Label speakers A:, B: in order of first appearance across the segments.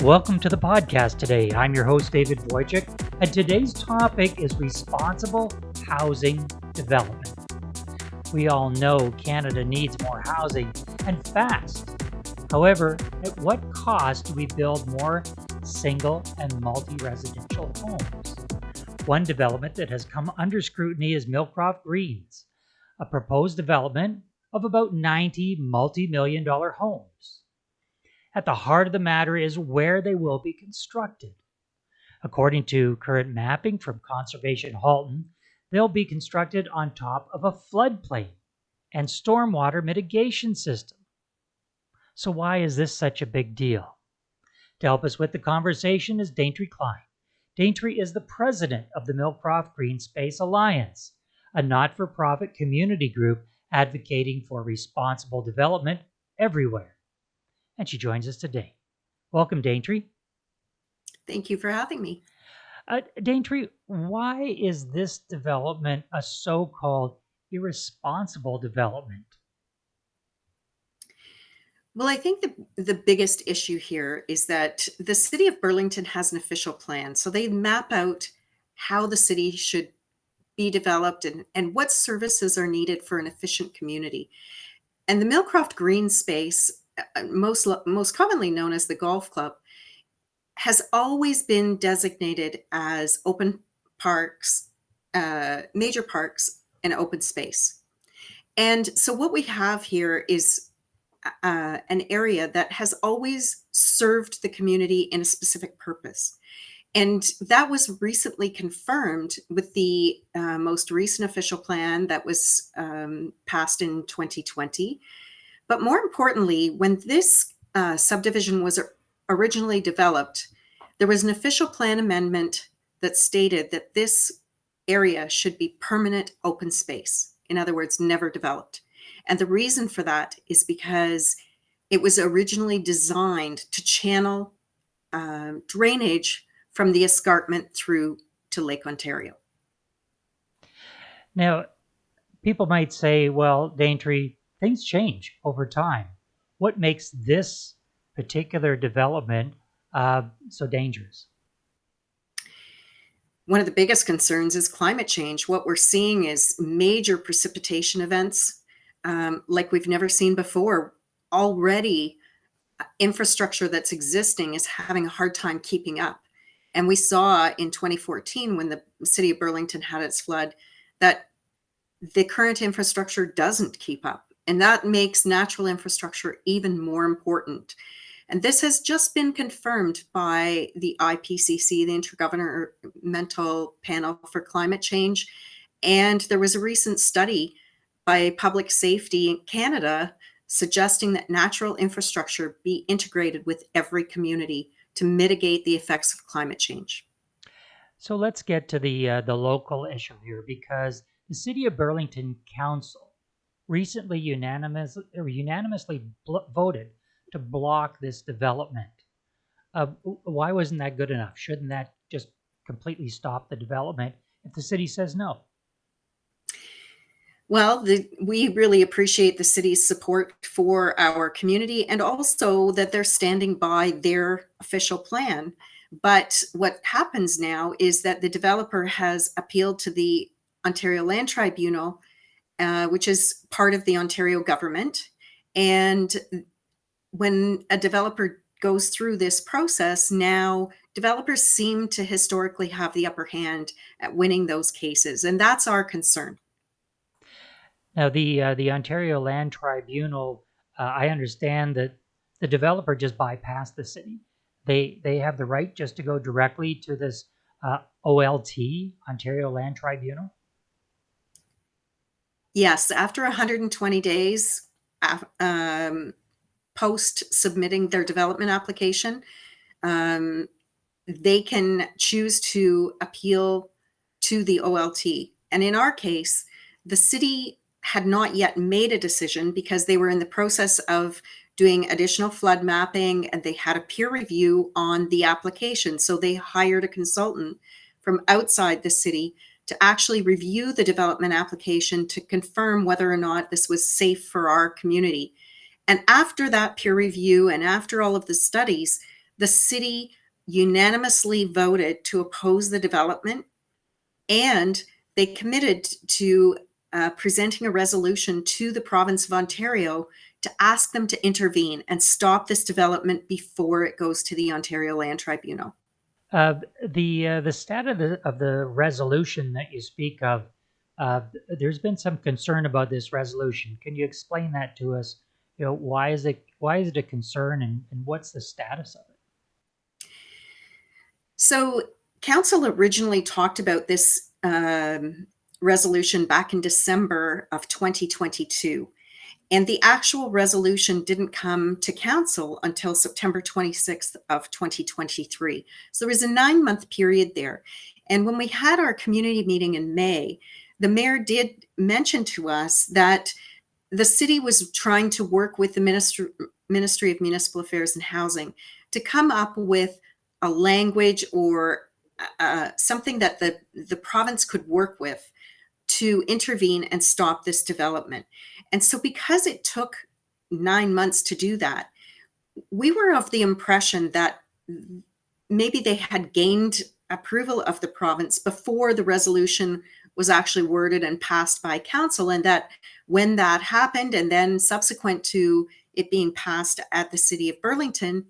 A: Welcome to the podcast today. I'm your host, David Wojcik, and today's topic is responsible housing development. We all know Canada needs more housing and fast. However, at what cost do we build more single and multi-residential homes? One development that has come under scrutiny is Millcroft Greens, a proposed development of about 90 multi-million dollar homes. At the heart of the matter is where they will be constructed. According to current mapping from Conservation Halton, they'll be constructed on top of a floodplain and stormwater mitigation system. So why is this such a big deal? To help us with the conversation is Daintry Klein. Daintry is the president of the Millcroft Greenspace Alliance, a not-for-profit community group advocating for responsible development everywhere. And she joins us today. Welcome, Daintry.
B: Thank you for having me.
A: Daintry, why is this development a so-called irresponsible development?
B: Well, I think the biggest issue here is that the city of Burlington has an official plan. So they map out how the city should be developed and what services are needed for an efficient community. And the Millcroft Greenspace, most commonly known as the golf club, has always been designated as open parks, major parks, and open space. And so what we have here is an area that has always served the community in a specific purpose. And that was recently confirmed with the most recent official plan that was passed in 2020. But more importantly, when this subdivision was originally developed, there was an official plan amendment that stated that this area should be permanent open space. In other words, never developed. And the reason for that is because it was originally designed to channel drainage from the escarpment through to Lake Ontario.
A: Now, people might say, well, Daintry, things change over time. What makes this particular development so dangerous?
B: One of the biggest concerns is climate change. What we're seeing is major precipitation events like we've never seen before. Already, infrastructure that's existing is having a hard time keeping up. And we saw in 2014, when the city of Burlington had its flood, that the current infrastructure doesn't keep up. And that makes natural infrastructure even more important. And this has just been confirmed by the IPCC, the Intergovernmental Panel for Climate Change. And there was a recent study by Public Safety Canada suggesting that natural infrastructure be integrated with every community to mitigate the effects of climate change.
A: So let's get to the local issue here, because the City of Burlington Council recently unanimously voted to block this development. Why wasn't that good enough? Shouldn't that just completely stop the development if the city says no?
B: Well, we really appreciate the city's support for our community and also that they're standing by their official plan. But what happens now is that the developer has appealed to the Ontario Land Tribunal, which is part of the Ontario government. And when a developer goes through this process, now developers seem to historically have the upper hand at winning those cases. And that's our concern.
A: Now, the Ontario Land Tribunal, I understand that the developer just bypassed the city. They have the right just to go directly to this OLT, Ontario Land Tribunal?
B: Yes, after 120 days post submitting their development application, they can choose to appeal to the OLT. And in our case, the city had not yet made a decision because they were in the process of doing additional flood mapping and they had a peer review on the application. So they hired a consultant from outside the city to actually review the development application to confirm whether or not this was safe for our community. And after that peer review and after all of the studies, the city unanimously voted to oppose the development, and they committed to presenting a resolution to the province of Ontario to ask them to intervene and stop this development before it goes to the Ontario Land Tribunal.
A: The stat of the resolution that you speak of, there's been some concern about this resolution. Can you explain that to us? Why is it a concern, and what's the status of it?
B: So council originally talked about this resolution back in December of 2022. And the actual resolution didn't come to council until September 26th of 2023. So there was a 9-month period there. And when we had our community meeting in May, the mayor did mention to us that the city was trying to work with the Ministry of Municipal Affairs and Housing to come up with a language or something that the province could work with to intervene and stop this development. And so because it took 9 months to do that, we were of the impression that maybe they had gained approval of the province before the resolution was actually worded and passed by council, and that when that happened, and then subsequent to it being passed at the city of Burlington,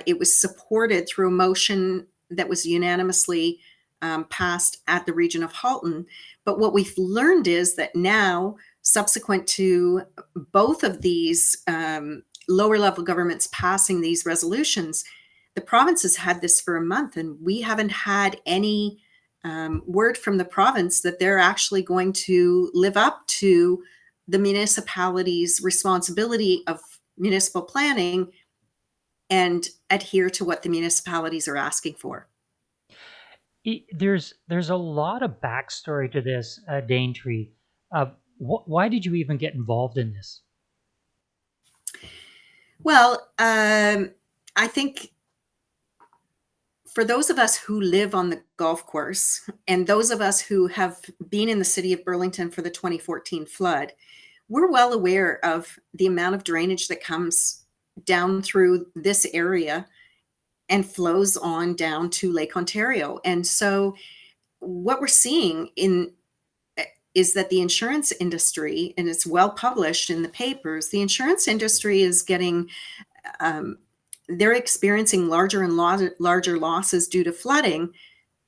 B: it was supported through a motion that was unanimously passed at the region of Halton. But what we've learned is that now, subsequent to both of these lower level governments passing these resolutions, the province has had this for a month, and we haven't had any word from the province that they're actually going to live up to the municipality's responsibility of municipal planning and adhere to what the municipalities are asking for.
A: There's a lot of backstory to this, Daintry. Why did you even get involved in this?
B: Well, I think for those of us who live on the golf course, and those of us who have been in the city of Burlington for the 2014 flood, we're well aware of the amount of drainage that comes down through this area and flows on down to Lake Ontario. And so what we're seeing is that the insurance industry, and it's well published in the papers, the insurance industry is getting, they're experiencing larger and larger losses due to flooding.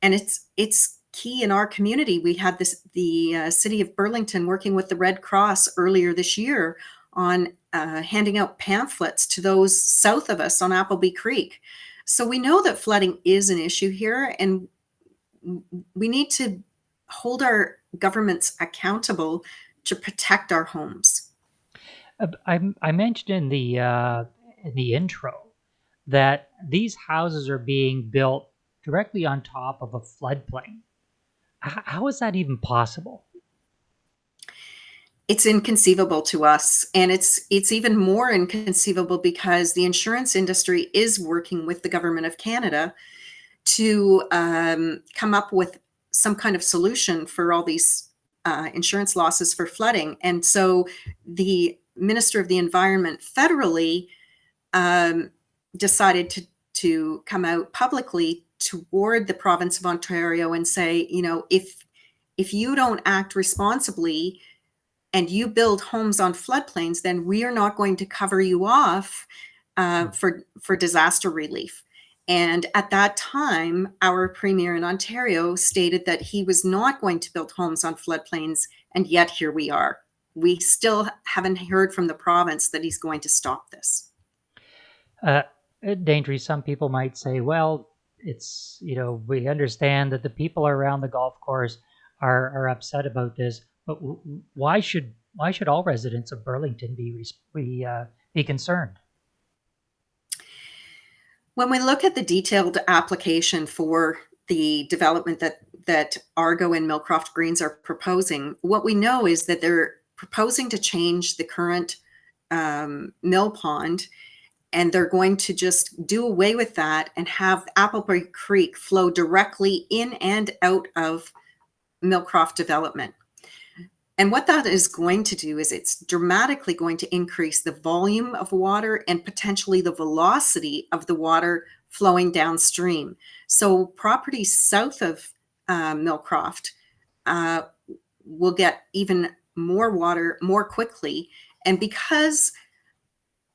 B: And it's key in our community. We had the city of Burlington working with the Red Cross earlier this year on handing out pamphlets to those south of us on Appleby Creek. So we know that flooding is an issue here, and we need to hold our governments accountable to protect our homes.
A: I mentioned in the intro that these houses are being built directly on top of a floodplain. How is that even possible?
B: It's inconceivable to us, and it's even more inconceivable because the insurance industry is working with the government of Canada to come up with some kind of solution for all these insurance losses for flooding. And so the Minister of the Environment federally decided to come out publicly toward the province of Ontario and say, if you don't act responsibly and you build homes on floodplains, then we are not going to cover you off for disaster relief. And at that time, our premier in Ontario stated that he was not going to build homes on floodplains, and yet here we are. We still haven't heard from the province that he's going to stop this.
A: Daintry, some people might say, well, it's, we understand that the people around the golf course are upset about this, but why should all residents of Burlington be concerned?
B: When we look at the detailed application for the development that Argo and Millcroft Greens are proposing, what we know is that they're proposing to change the current mill pond, and they're going to just do away with that and have Appleby Creek flow directly in and out of Millcroft development. And what that is going to do is it's dramatically going to increase the volume of water and potentially the velocity of the water flowing downstream. So properties south of Millcroft uh, will get even more water more quickly. And because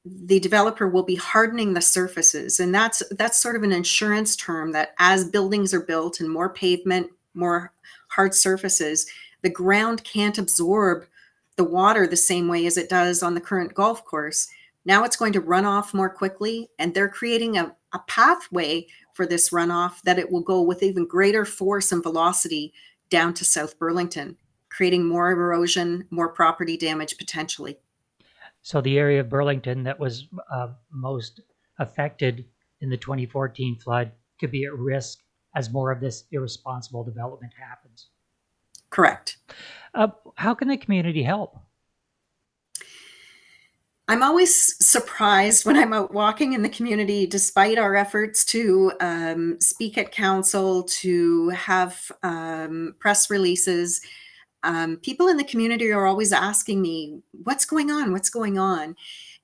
B: the developer will be hardening the surfaces, and that's sort of an insurance term that as buildings are built and more pavement, more hard surfaces, the ground can't absorb the water the same way as it does on the current golf course. Now it's going to run off more quickly, and they're creating a pathway for this runoff that it will go with even greater force and velocity down to South Burlington, creating more erosion, more property damage potentially.
A: So the area of Burlington that was most affected in the 2014 flood could be at risk as more of this irresponsible development happens.
B: Correct.
A: How can the community help?
B: I'm always surprised when I'm out walking in the community, despite our efforts to speak at council, to have press releases. People in the community are always asking me, what's going on? What's going on?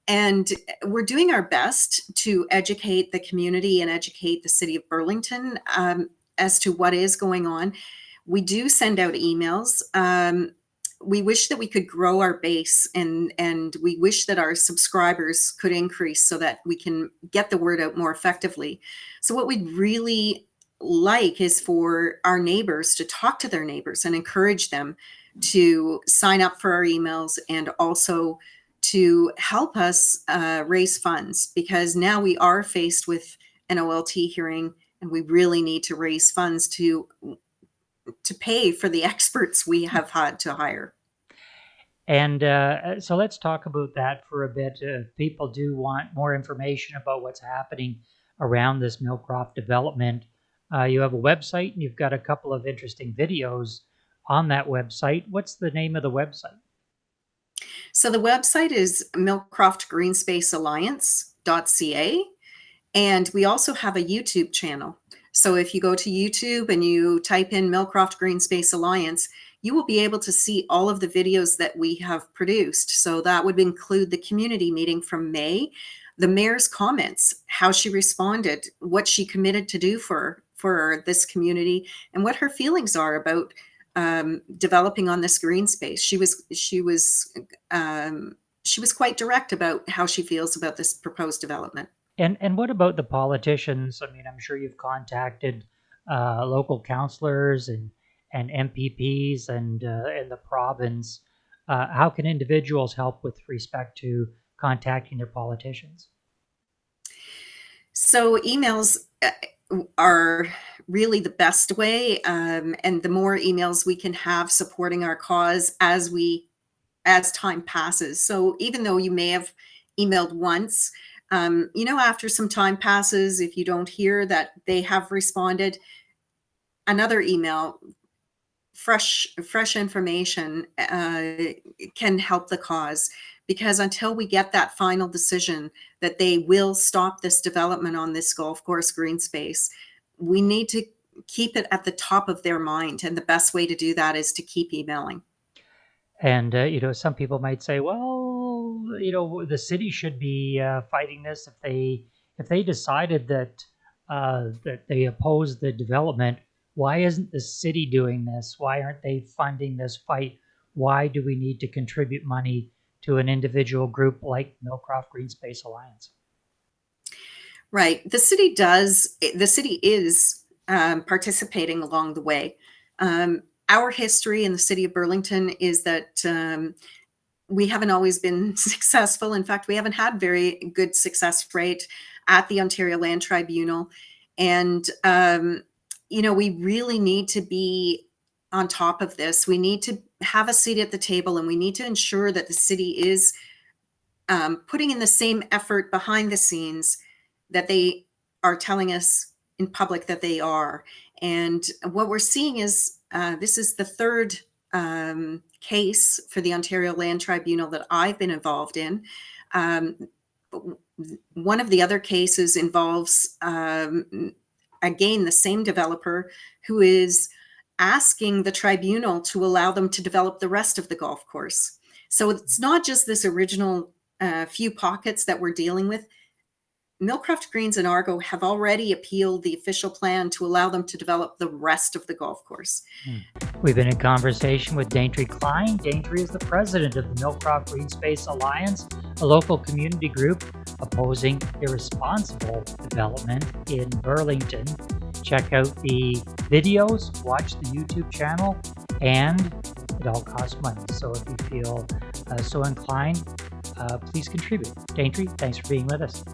B: And we're doing our best to educate the community and educate the city of Burlington as to what is going on. We do send out emails. We wish that we could grow our base, and we wish that our subscribers could increase so that we can get the word out more effectively. So what we'd really like is for our neighbors to talk to their neighbors and encourage them to sign up for our emails, and also to help us raise funds, because now we are faced with an OLT hearing, and we really need to raise funds to pay for the experts we have had to hire.
A: And so let's talk about that for a bit. If people do want more information about what's happening around this Millcroft development, you have a website, and you've got a couple of interesting videos on that website. What's the name of the website?
B: So the website is Millcroft Greenspace Alliance.ca. And we also have a YouTube channel. So if you go to YouTube and you type in Millcroft Greenspace Alliance, you will be able to see all of the videos that we have produced. So that would include the community meeting from May, the mayor's comments, how she responded, what she committed to do for this community, and what her feelings are about developing on this green space. She was quite direct about how she feels about this proposed development.
A: And what about the politicians? I mean, I'm sure you've contacted local councillors and MPPs and in the province. How can individuals help with respect to contacting their politicians?
B: So emails are really the best way, and the more emails we can have supporting our cause as time passes. So even though you may have emailed once, after some time passes, if you don't hear that they have responded, another email, fresh information can help the cause. Because until we get that final decision that they will stop this development on this golf course green space, we need to keep it at the top of their mind. And the best way to do that is to keep emailing.
A: And, some people might say, well, the city should be fighting this if they decided that they oppose the development. Why isn't the city doing this? Why aren't they funding this fight? Why do we need to contribute money to an individual group like Millcroft Greenspace Alliance?
B: Right. The city is participating along the way. Our history in the city of Burlington is that we haven't always been successful. In fact, we haven't had very good success rate at the Ontario Land Tribunal. And, we really need to be on top of this. We need to have a seat at the table, and we need to ensure that the city is putting in the same effort behind the scenes that they are telling us in public that they are. And what we're seeing is this is the third case for the Ontario Land Tribunal that I've been involved in. One of the other cases involves, again, the same developer who is asking the tribunal to allow them to develop the rest of the golf course. So it's not just this original few pockets that we're dealing with. Millcroft Greens and Argo have already appealed the official plan to allow them to develop the rest of the golf course.
A: We've been in conversation with Daintry Klein. Daintry is the president of the Millcroft Greenspace Alliance, a local community group opposing irresponsible development in Burlington. Check out the videos, watch the YouTube channel, and it all costs money. So if you feel so inclined, please contribute. Daintry, thanks for being with us.